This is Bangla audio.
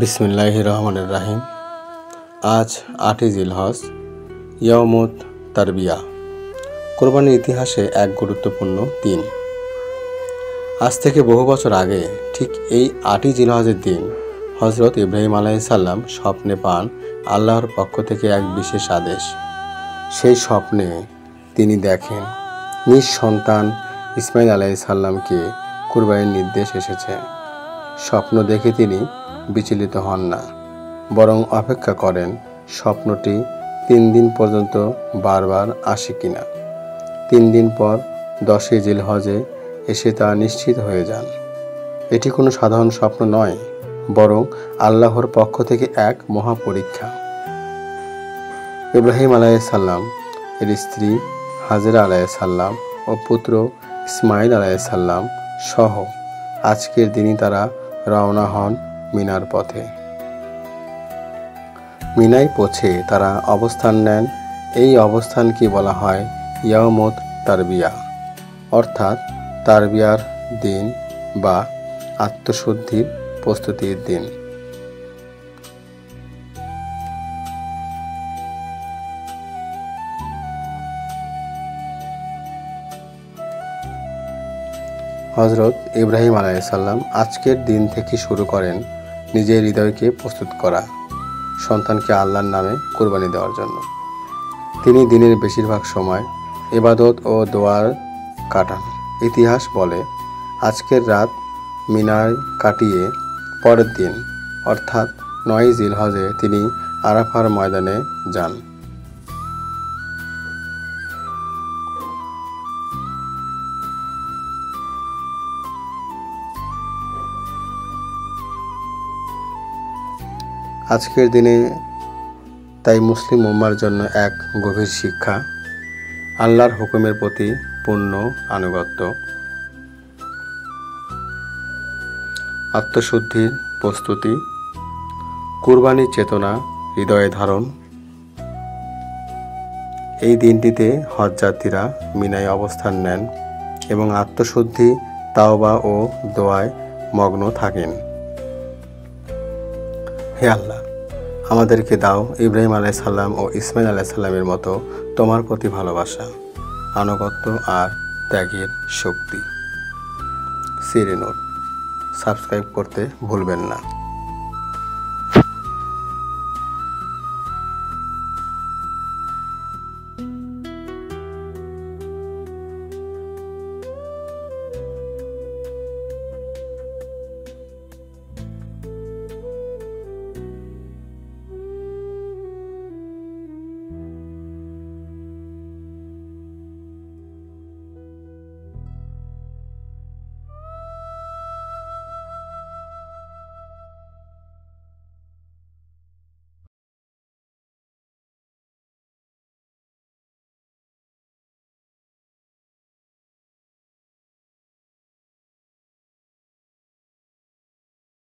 বিসমিল্লাহির রহমানির রাহিম। আজ ৮ই জিলহজ, ইয়াউমুত তারবিয়া, কোরবানির ইতিহাসে এক গুরুত্বপূর্ণ দিন। আজ থেকে বহু বছর আগে ঠিক এই ৮ই জিলহজের দিন হজরত ইব্রাহিম আলাইহিসসালাম স্বপ্নে পান আল্লাহর পক্ষ থেকে এক বিশেষ আদেশ। সেই স্বপ্নে তিনি দেখেন নিজ সন্তান ইসমাইল আলাইহিসসালামকে কুরবানির নির্দেশ এসেছে। স্বপ্ন দেখে তিনি বিচলিত হন না, বরং অপেক্ষা করেন স্বপ্নটি ৩ দিন পর্যন্ত বারবার আসে কিনা। ৩ দিন পর ১০ই জিলহজে এসে তা নিশ্চিত হয়ে যান। এটি কোনো সাধারণ স্বপ্ন নয়, বরং আল্লাহর পক্ষ থেকে এক মহাপরীক্ষা। ইব্রাহিম আলাইহিসসালাম, এর স্ত্রী হাজেরা আলাইহিসসালাম ও পুত্র ইসমাইল আলাইহিসসালাম সহ আজকের দিনই তারা রওনা হন মিনার পথে। মিনায় পৌঁছে তারা অবস্থান নেন। এই অবস্থানকে বলা হয় ইয়াউমুত তারবিয়া, অর্থাৎ তারবিয়ার দিন বা আত্মশুদ্ধির প্রস্তুতির দিন। হজরত ইব্রাহিম আলাইহিসসালাম আজকের দিন থেকে শুরু করেন নিজের হৃদয়কে প্রস্তুত করা, সন্তানকে আল্লাহর নামে কুরবানি দেওয়ার জন্য। তিনি দিনের বেশিরভাগ সময় ইবাদত ও দোয়ার কাটান। ইতিহাস বলে আজকের রাত মিনায় কাটিয়ে পরের দিন অর্থাৎ ৯ই জিলহজে তিনি আরাফার ময়দানে যান। আজকের দিনে তাই মুসলিম উম্মার জন্য এক গভীর শিক্ষা, আল্লাহর হুকুমের প্রতি পূর্ণ আনুগত্য, আত্মশুদ্ধির প্রস্তুতি, কুরবানির চেতনা হৃদয়ে ধারণ। এই দিনটিতে হজযাত্রীরা মিনায় অবস্থান নেন এবং আত্মশুদ্ধি, তাওবা ও দোয়ায় মগ্ন থাকেন। হে আল্লাহ, আমাদেরকে দাও ইব্রাহিম আলাইহিসসালাম ও ইসমাইল আলাইহিসসালামের মতো তোমার প্রতি ভালোবাসা, আনুগত্য আর ত্যাগের শক্তি। সিরি নোট সাবস্ক্রাইব করতে ভুলবেন না।